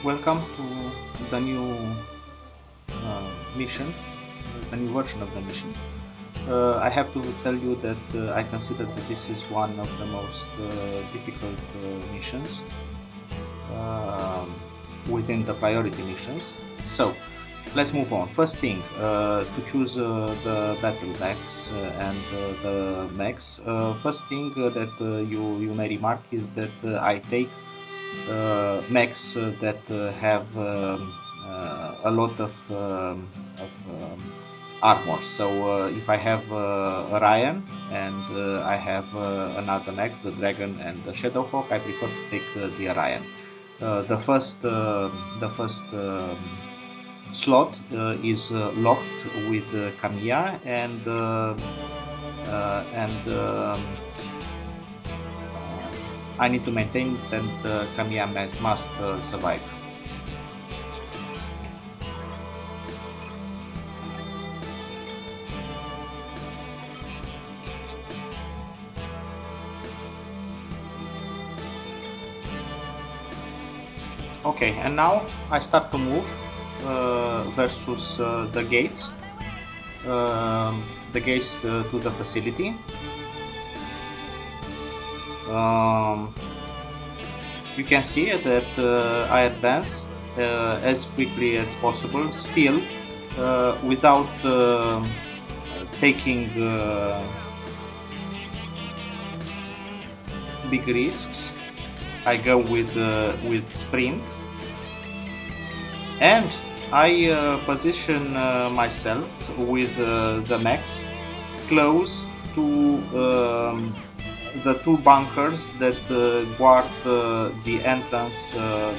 Welcome to the new mission, the new version of the mission. I have to tell you that I consider that this is one of the most difficult missions within the priority missions. So let's move on. First thing, to choose the battle mechs and the mechs. First thing that you may remark is that I take mechs that have a lot of armor. So if I have Orion and I have another mechs, the Dragon and the Shadowhawk, I prefer to take the Orion. The first slot is locked with Kamiya and I need to maintain that Kamiya must survive. Okay, and now I start to move versus the gates to the facility. You can see that I advance as quickly as possible, still without taking big risks. I go with sprint, and I position myself with the mechs close to the two bunkers that guard the entrance to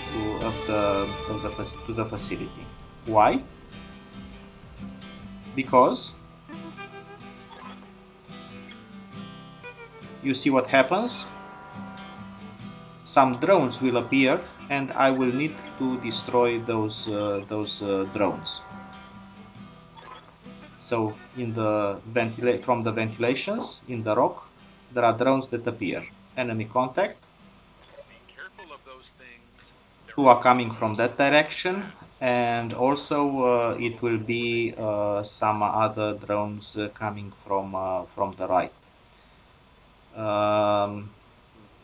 the facility. Why? Because you see what happens. Some drones will appear, and I will need to destroy those drones. So from the ventilations in the rock, there are drones that appear. Enemy contact. Two are coming from that direction, and also it will be some other drones coming from the right.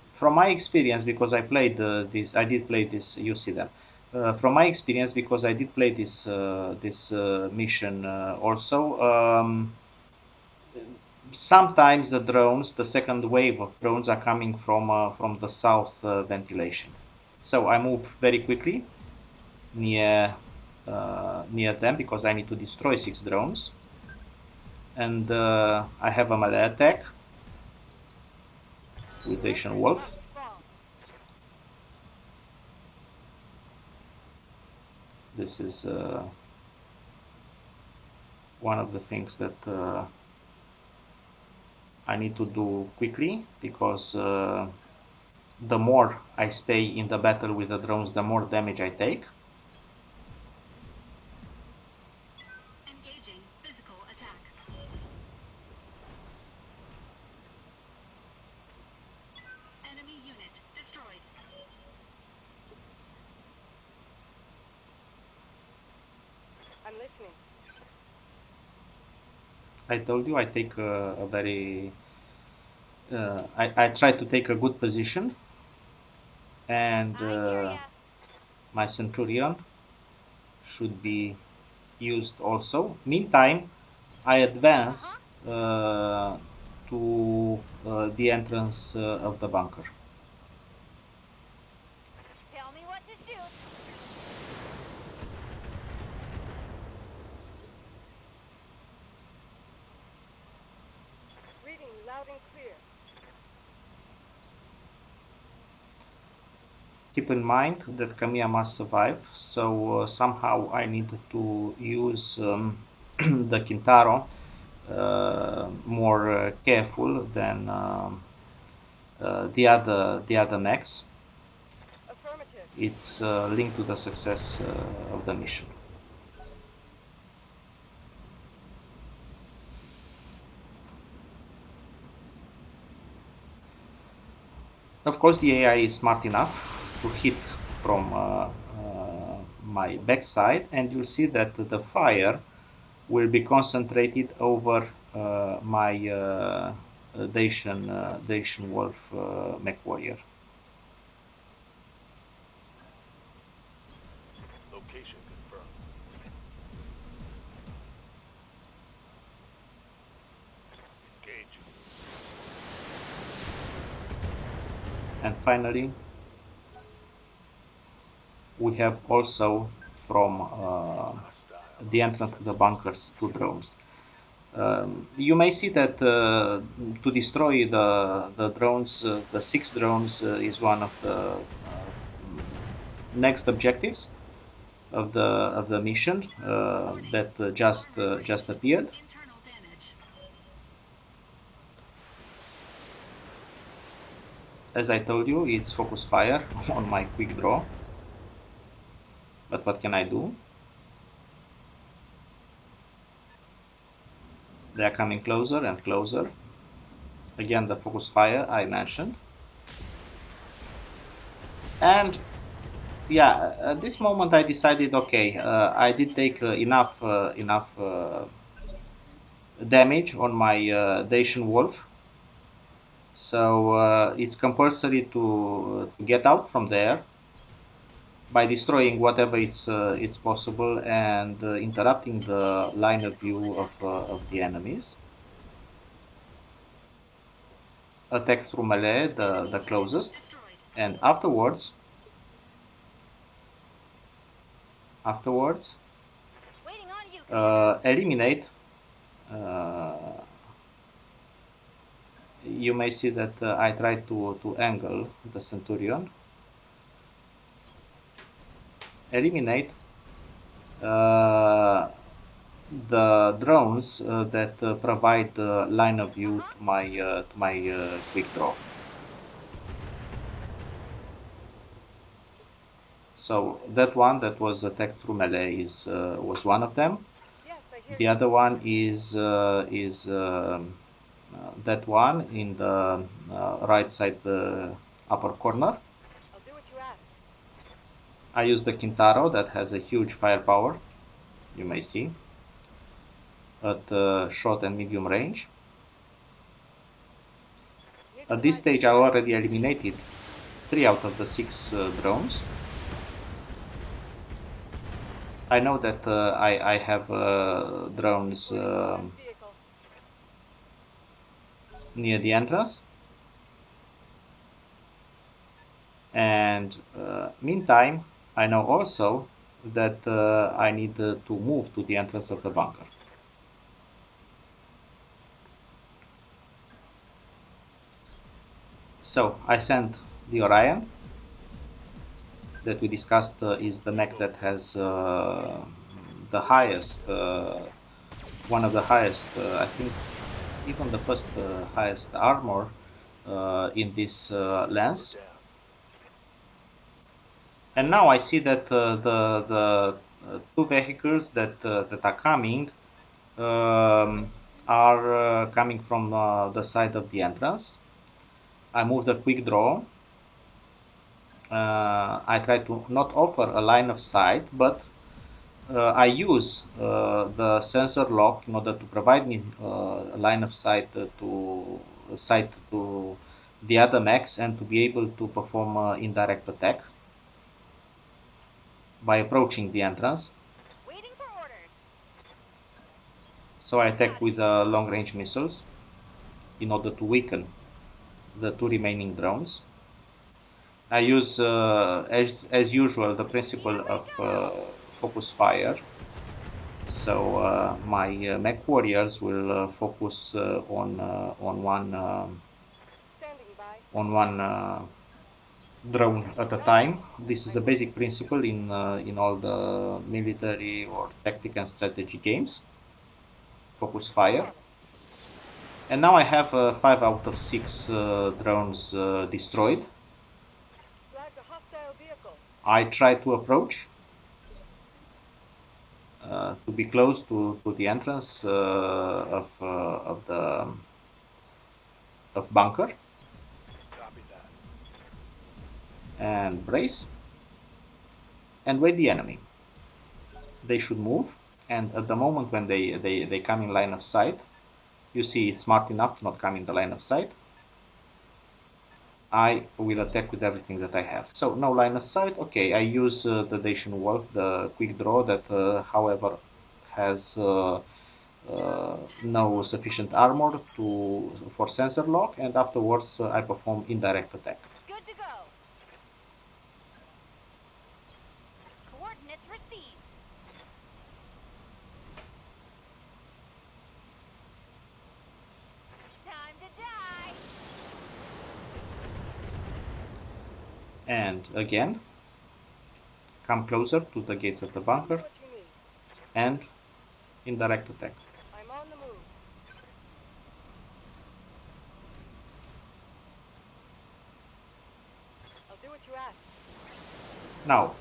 From my experience, because I did play this. You see them. From my experience, because I did play this mission also. Sometimes the second wave of drones are coming from the south ventilation. So I move very quickly near them because I need to destroy 6 drones, and I have a melee attack with Asian Wolf. This is one of the things that I need to do quickly, because the more I stay in the battle with the drones, the more damage I take. Engaging physical attack. Enemy unit destroyed. I'm listening. I told you I take a very I try to take a good position, and my Centurion should be used also. Meantime, I advance to the entrance of the bunker. Tell me what to shoot. Reading loud and clear. Keep in mind that Kamiya must survive, so somehow I need to use the Kintaro more careful than the other mechs. Affirmative. It's linked to the success of the mission. Of course, the AI is smart enough to hit from my backside, and you'll see that the fire will be concentrated over my Dacian Wolf mech warrior. Location confirmed. Engage. And finally, we have also from Hostile. the entrance to the bunkers 2 drones. You may see that to destroy the drones, the 6 drones is one of the next objectives of the mission that just appeared. Internal damage. As I told you, it's focus fire on my quick draw. But what can I do? They are coming closer and closer. Again, the focus fire I mentioned. And yeah, at this moment I decided, okay, I did take enough damage on my Dacian Wolf. So it's compulsory to get out from there by destroying whatever it's possible and interrupting the line of view of the enemies. Attack through melee, the closest, Destroyed. and afterwards Waiting on you, Commander. eliminate. You may see that I try to angle the Centurion, eliminate the drones that provide line of view to my quick draw. So that one that was attacked through melee was one of them. Yes, I hear The you. other one is that one in the right side upper corner. I'll do what you ask. I use the Kintaro that has a huge firepower, you may see, at short and medium range. At this stage I already eliminated 3 out of the 6 drones. I know that I have drones Vehicle. near the entrance. And meantime, I know also that I need to move to the entrance of the bunker. So I sent the Orion that we discussed is the mech that has the highest, one of the highest, I think even the first highest armor in this lens. Down. And now I see that the 2 vehicles that are coming are coming from the side of the entrance. I move the quick draw. I try to not offer a line of sight, but I use the sensor lock in order to provide me a line of sight to the other mechs and to be able to perform indirect attack by approaching the entrance. Waiting for orders. So I attack with long range missiles in order to weaken the 2 remaining drones. I use, as usual, the principle of focus fire. So my mech warriors will focus on one Standing by. drone at a time. This is a basic principle in all the military or tactic and strategy games. Focus fire. And now I have 5 out of 6 drones destroyed. Flagged a hostile vehicle. I try to approach to be close to the entrance of the bunker Copy that. and brace and wait the enemy. they should move, and at the moment when they come in line of sight, you see it's smart enough to not come in the line of sight. I will attack with everything that I have. So no line of sight. Okay, I use the Dacian Wolf, the quick draw that, however, has no sufficient armor for sensor lock, and afterwards I perform indirect attack. Good to go. Coordinates received. Time to die. And again, come closer to the gates of the bunker What you need. and indirect attack. I'm on the move. I'll do what you ask. Now,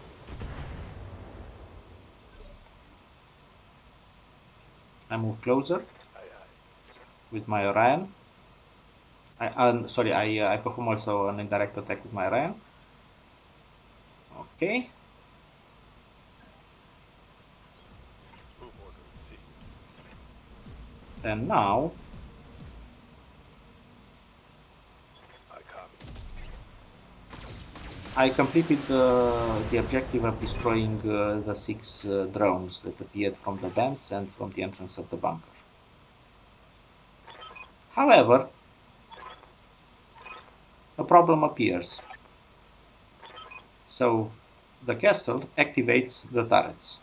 I move closer with my Orion. I perform also an indirect attack with my Orion. Okay. Move order received. And now I copy. I completed the objective of destroying the 6 drones that appeared from the vents and from the entrance of the bunker. However, a problem appears. So the castle activates the turrets,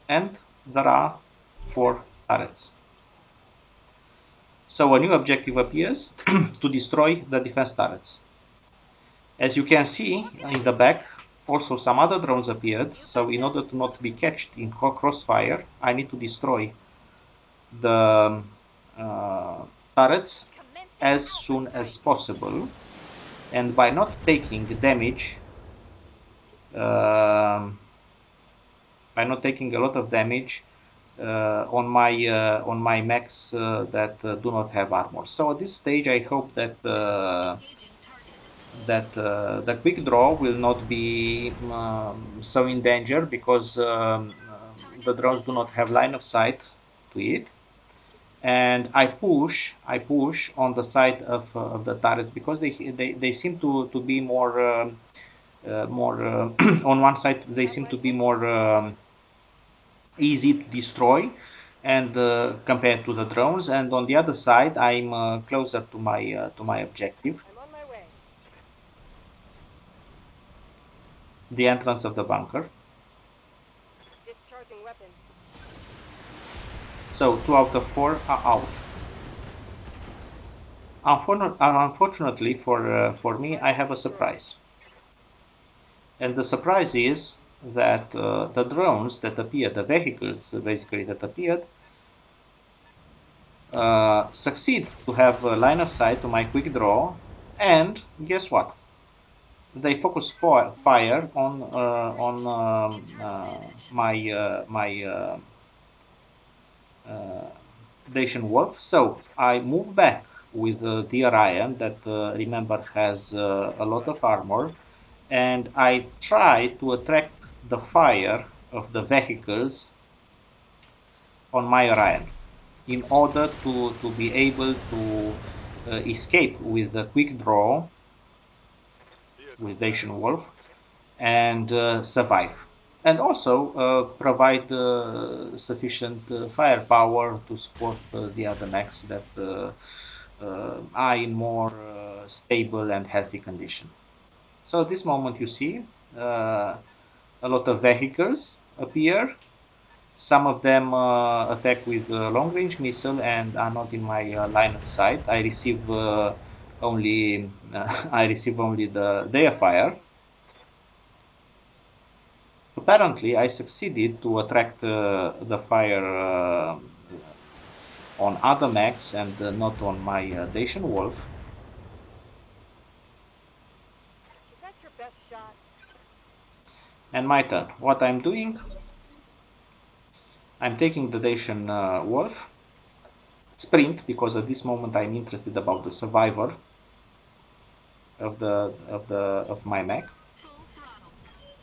and there are 4 turrets. So a new objective appears to destroy the defense turrets. As you can see in the back, also some other drones appeared, so in order to not be catched in crossfire, I need to destroy the turrets as soon as possible, and by not taking damage, by not taking a lot of damage on my mechs that do not have armor. So at this stage, I hope that the quick draw will not be so in danger, because the drones do not have line of sight to it. And I push on the side of the turrets, because they seem to be more on one side they seem to be more easy to destroy, and compared to the drones, and on the other side I'm closer to my objective, I'm on my way. the entrance of the bunker. Discharging weapon. So 2 out of 4 are out. Unfortunately for me, I have a surprise. And the surprise is that the drones that appeared, the vehicles basically that appeared, succeed to have a line of sight to my quick draw, and guess what? They focus fire on my Dacian Wolf. So I move back with the Orion that remember has a lot of armor, and I try to attract the fire of the vehicles on my Orion in order to be able to escape with a quick draw with Dacian Wolf and survive, and also provide sufficient firepower to support the other mechs that are in more stable and healthy condition. So at this moment you see a lot of vehicles appear. Some of them attack with long-range missile and are not in my line of sight. I receive only their fire. Apparently, I succeeded to attract the fire on other mechs and not on my Dacian Wolf. Is that your best shot? And my turn. What I'm doing? I'm taking the Dacian Wolf. Sprint, because at this moment I'm interested about the survivor of my mech.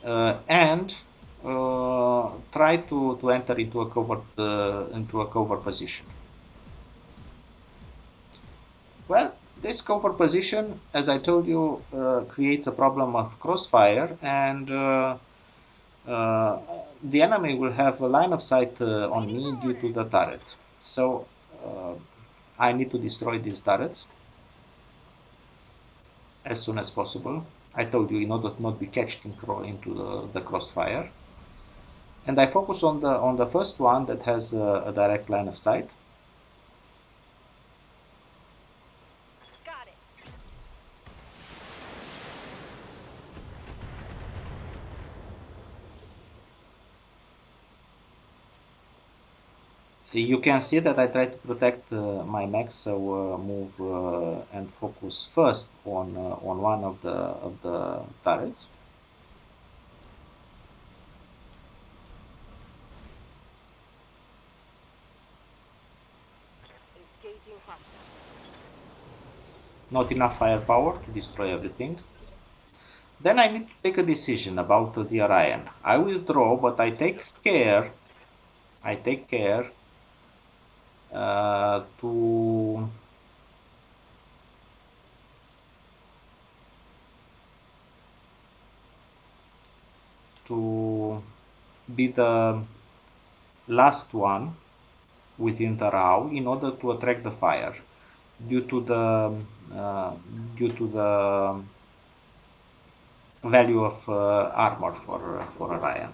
And try to enter into a cover position. Well, this cover position, as I told you, creates a problem of crossfire, and uh, the enemy will have a line of sight on me due to the turret. So I need to destroy these turrets as soon as possible. I told you, in order to not be catched into the crossfire. And I focus on the first one that has a direct line of sight. Got it. You can see that I try to protect my mech, so move and focus first on one of the turrets. Engaging hostile. Not enough firepower to destroy everything. Then I need to take a decision about the Orion. I withdraw, but I take care. I take care to be the last one within the row in order to attract the fire due to the uh, value of armor for Orion,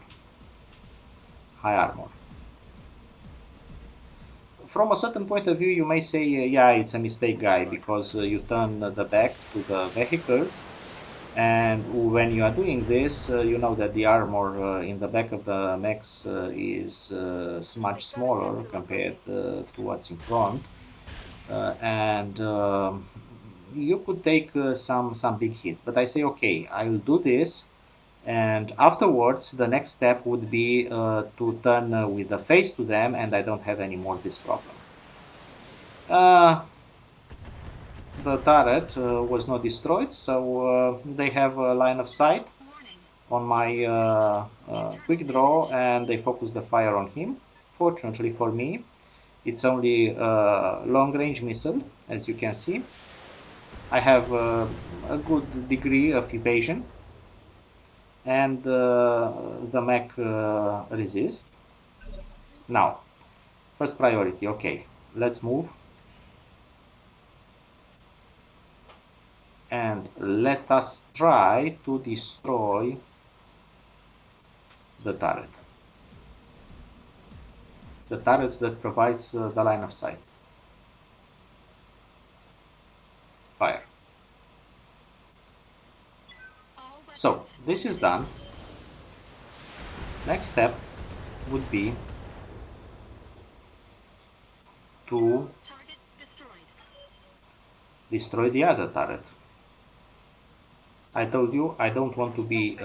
high armor. From a certain point of view, you may say, yeah, it's a mistake, guy, because you turn the back to the vehicles, and when you are doing this, you know that the armor in the back of the mechs is much smaller compared to what's in front, and you could take some big hits. But I say, okay, I will do this, and afterwards, the next step would be to turn with the face to them, and I don't have any more this problem. The turret was not destroyed, so they have a line of sight Warning. on my quick draw, and they focus the fire on him. Fortunately for me, it's only a long-range missile, as you can see. I have a good degree of evasion, and the mech resists. Now, first priority, okay, let's move. And let us try to destroy the turret. The turrets that provides the line of sight. Fire. All weapons. So, this is done. Next step would be to Target destroyed. destroy the other turret. I told you I don't want to be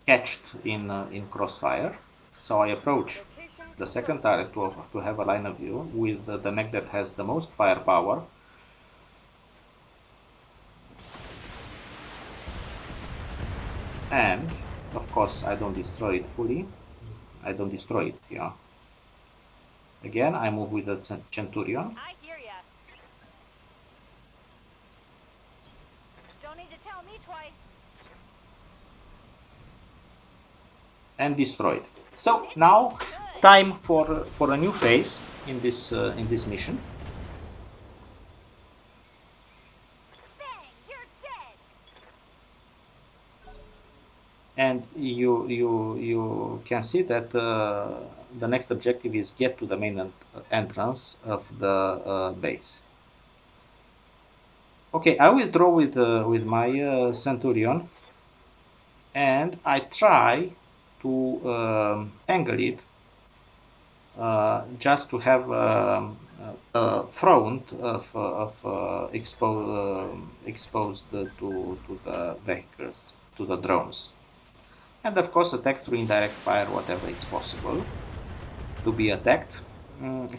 catched in crossfire, so I approach Location the second turret to have a line of view with the mech that has the most firepower. And of course I don't destroy it fully. I don't destroy it, yeah. Again, I move with the Centurion. I hear ya. Don't need to tell me twice. And destroyed. So now, time for a new phase in this mission. Bang! You're dead. And you can see that the next objective is get to the main entrance of the base. Okay, I will draw with my Centurion, and I try to angle it just to have a front of exposed to the vehicles, to the drones. And of course attack through indirect fire whatever is possible to be attacked.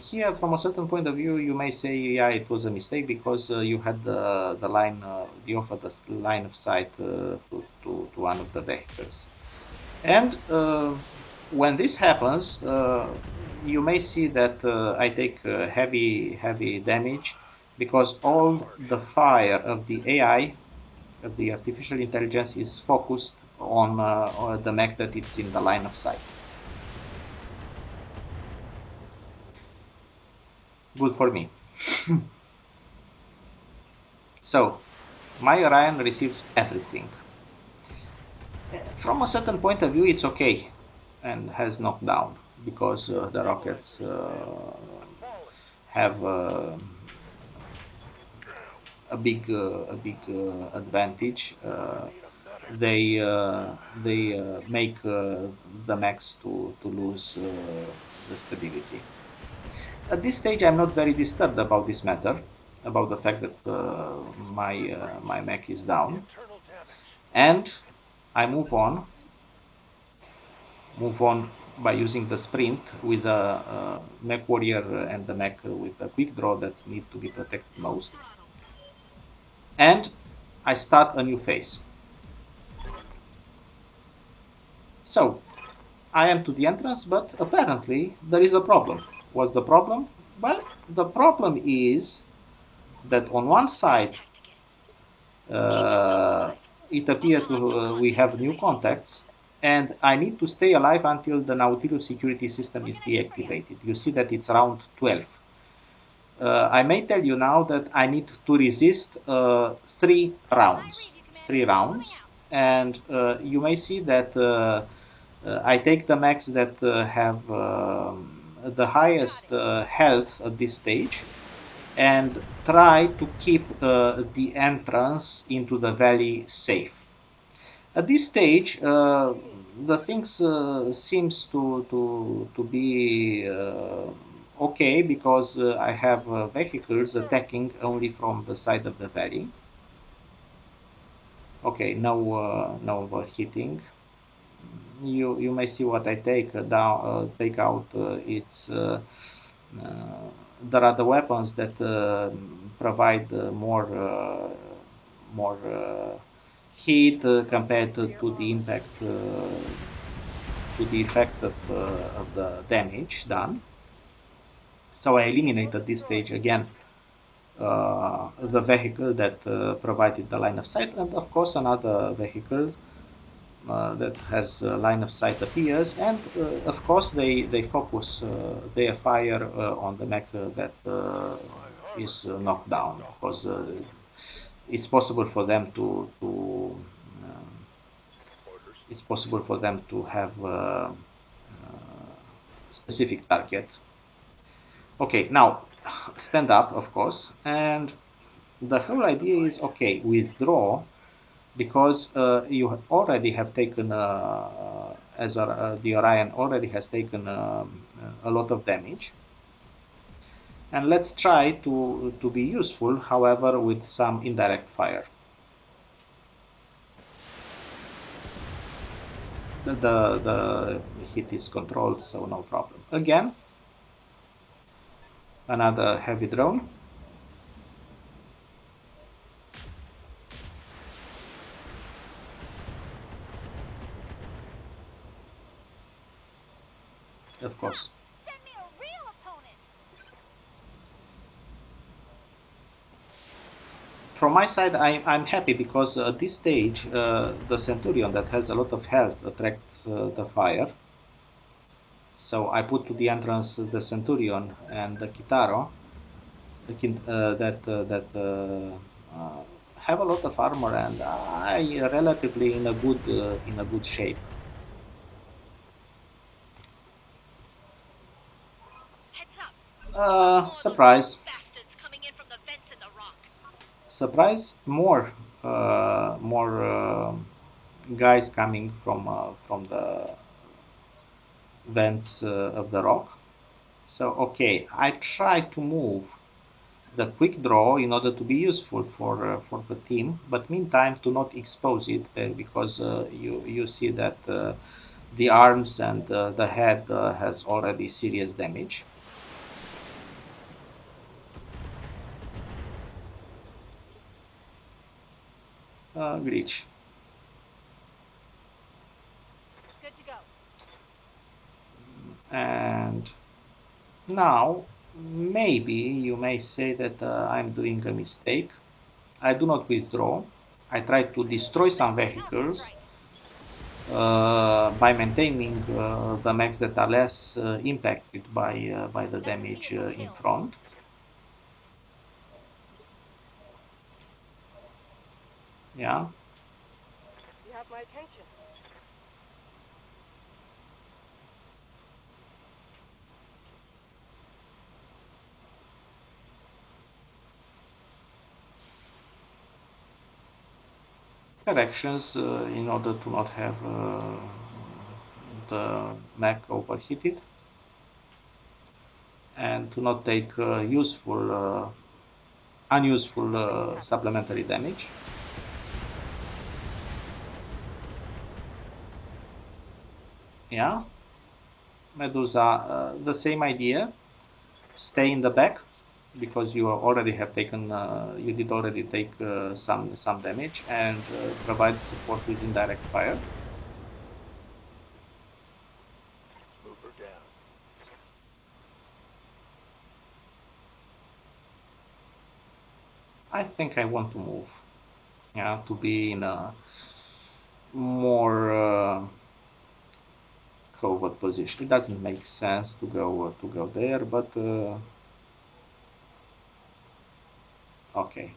Here, from a certain point of view, you may say, yeah, it was a mistake because you had the line, you offered the line of sight to one of the vehicles. And when this happens, you may see that I take heavy damage because all the fire of the AI, of the artificial intelligence, is focused on the mech that it's in the line of sight. Good for me. So, my Orion receives everything. From a certain point of view, it's okay and has knocked down because the rockets have a big advantage. They make the mechs to lose the stability. At this stage, I'm not very disturbed about this matter, about the fact that my mech is down, Internal damage. and I move on by using the sprint with the mech warrior and the mech with the quick draw that need to be protected Full most, throttle. and I start a new phase. So I am to the entrance, but apparently there is a problem. What's the problem? Well, the problem is that on one side uh, it appeared we have new contacts, and I need to stay alive until the Nautilus security system is deactivated. You see that it's round 12. I may tell you now that I need to resist 3 rounds. 3 rounds, and you may see that I take the mechs that have the highest health at this stage and try to keep the entrance into the valley safe. At this stage, the things seems to be okay because I have vehicles attacking only from the side of the valley. Okay, no overheating. You may see what I take out. It's There are the weapons that provide more heat compared to the impact to the effect of the damage done. So I eliminate at this stage again the vehicle that provided the line of sight, and of course another vehicle that has line of sight appears, and of course they focus their fire on the mech that is knocked down, because it's possible for them to Orders. it's possible for them to have specific target. Okay, now stand up, of course, and the whole idea is, okay, withdraw, because you already have taken as the Orion already has taken a lot of damage, and let's try to be useful, however, with some indirect fire. The hit is controlled, so no problem. Again, another heavy drone. Of course. Send me a real opponent. From my side, I'm happy because at this stage, the Centurion that has a lot of health attracts the fire. So I put to the entrance the Centurion and the Kitaro that have a lot of armor, and I relatively in a good shape. Heads up. Surprise! Bastards coming in from the vents in the rock. Surprise! More guys coming from the vents of the rock. So okay, I try to move the quick draw in order to be useful for the team, but meantime to not expose it because you see that the arms and the head has already serious damage. glitch. Good to go. And now maybe you may say that I'm doing a mistake. I do not withdraw. I try to destroy some vehicles by maintaining the mechs that are less impacted by the Enemy damage vehicle in killed. front. Yeah, You have my attention. corrections in order to not have the mech overheated and to not take unuseful supplementary damage. Yeah, Medusa, the same idea. Stay in the back because you already have taken, you did already take some damage and provide support with indirect fire. Move her down. I think I want to move, yeah, to be in a more covert position. It doesn't make sense to go there, but okay.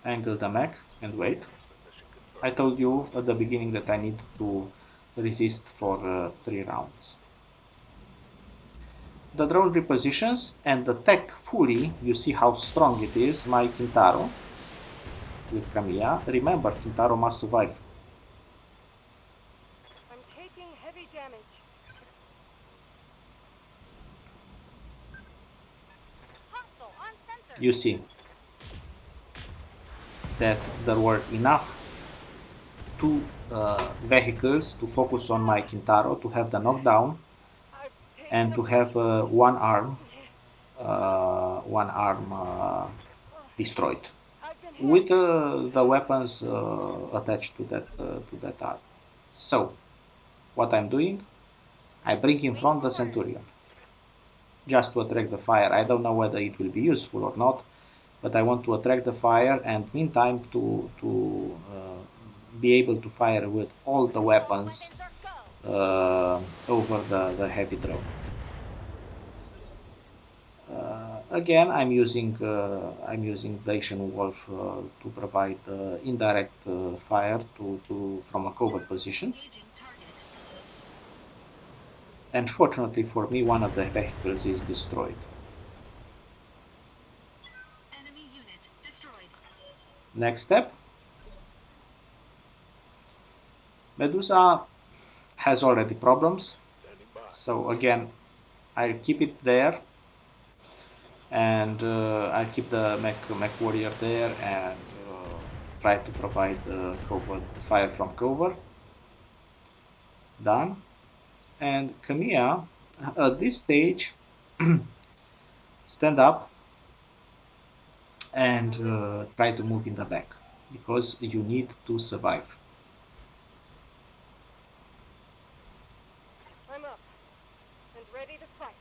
Angle the mech and wait. Mission I confirmed. told you at the beginning that I need to resist for 3 rounds. The drone repositions and the tech fully, you see how strong it is, my Kintaro with Kamiya. Remember, Kintaro must survive. I'm taking heavy damage. Hostile on sensor. You see that there were enough two vehicles to focus on my Kintaro to have the knockdown I've taken and a to have one arm destroyed I've been hit. with the weapons attached to that arm. So what I'm doing, I bring in Waiting front for the orders. Centurion just to attract the fire. I don't know whether it will be useful or not, but I want to attract the fire and meantime to be able to fire with all the All weapons weapons are go. over the heavy drone. Again, I'm using Dacian Wolf to provide indirect fire to from a covert position. And fortunately for me, one of the vehicles is destroyed. Enemy unit destroyed. Next step, Medusa has already problems, Standing by. so again, I'll keep it there, and I'll keep the mech warrior there and try to provide cover fire from cover. Done. And Kamiya, at this stage, stand up and try to move in the back because you need to survive. I'm up and ready to fight.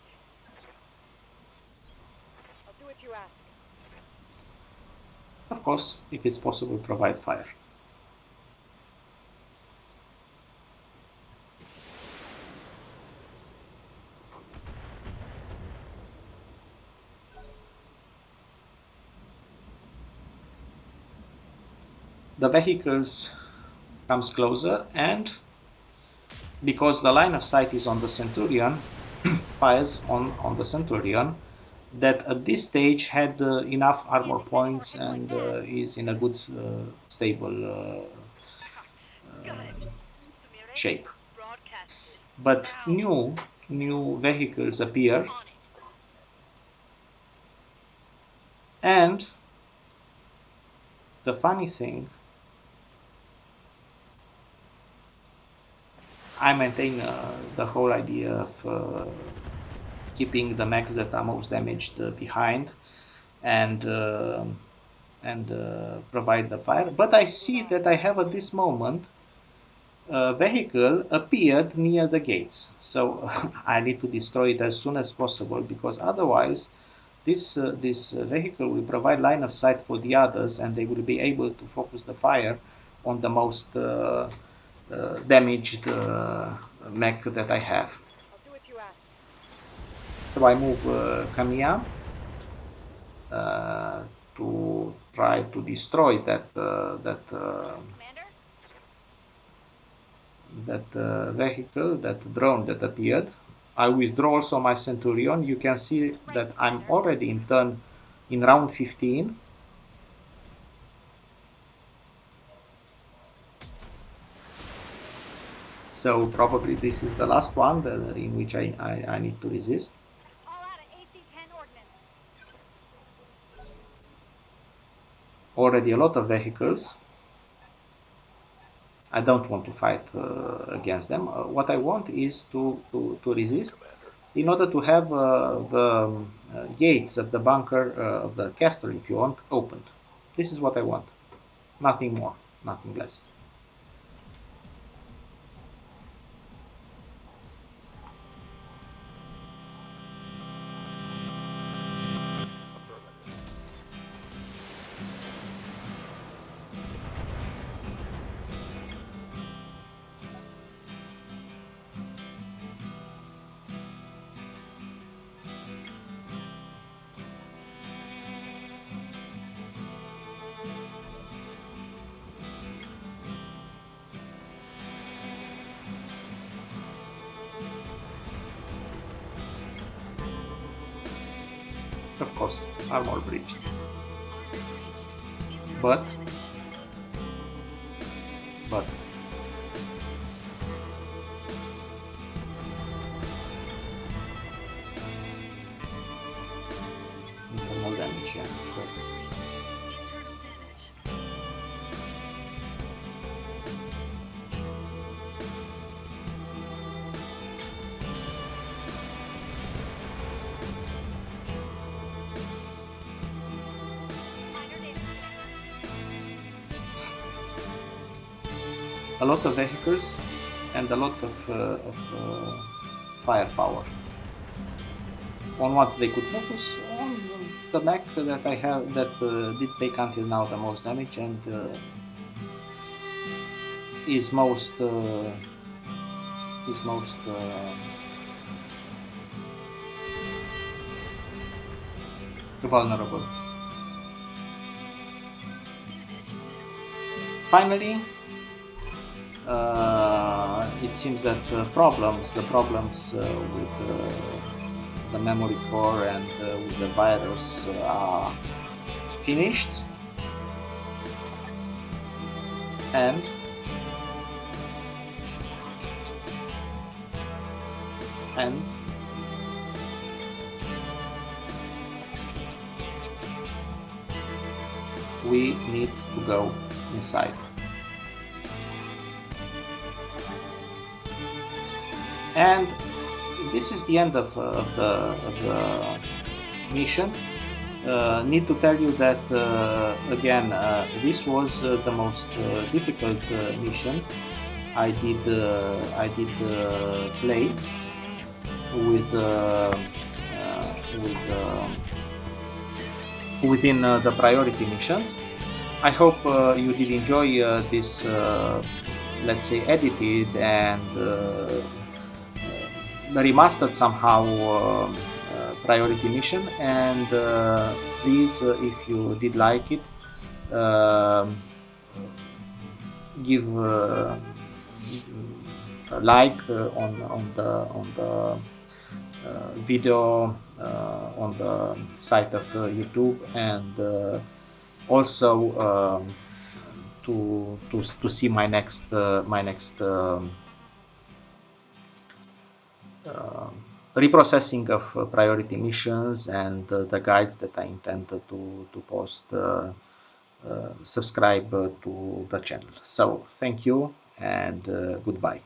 I'll do what you ask. Of course, if it's possible, provide fire. The vehicles comes closer, and because the line of sight is on the Centurion, fires on the Centurion that at this stage had enough armor Can't defend more points hits like and that. is in a good stable Good. shape. Broadcasted. But Now. new vehicles appear, On it. and the funny thing, I maintain the whole idea of keeping the mechs that are most damaged behind and and provide the fire. But I see that I have at this moment a vehicle appeared near the gates, so I need to destroy it as soon as possible, because otherwise this vehicle will provide line of sight for the others, and they will be able to focus the fire on the most damaged mech that I have. I'll do what you ask. So I move Kamiya to try to destroy Commander? vehicle, that drone that appeared. I withdraw also my Centurion. You can see that I'm already in round 15. So probably this is the last one in which I need to resist. All out of AC-10 ordnance. Already a lot of vehicles. I don't want to fight against them. What I want is to resist, Commander. in order to have the gates of the bunker, of the castle, if you want, opened. This is what I want. Nothing more, nothing less. Affirmative. Of course, armor breached. Armor breached. Internal But, damage. but, internal damage, yeah, sure. Armor breached. Internal damage. Minor damage, Commander. A lot of vehicles and a lot of firepower. On what they could focus on the mech that I have that did take until now the most damage, and is most vulnerable. Damage minimal. Finally, it seems that the problems with the memory core and with the virus are finished, and we need to go inside. And this is the end of the mission. Need to tell you that again, this was the most difficult mission I did play with within the priority missions. I hope you did enjoy this, let's say, edited and remastered somehow priority mission. And please, if you did like it, give a like on the video on the site of YouTube, and also to see my next reprocessing of priority missions, and the guides that I intend to post. Subscribe to the channel. So thank you, and goodbye.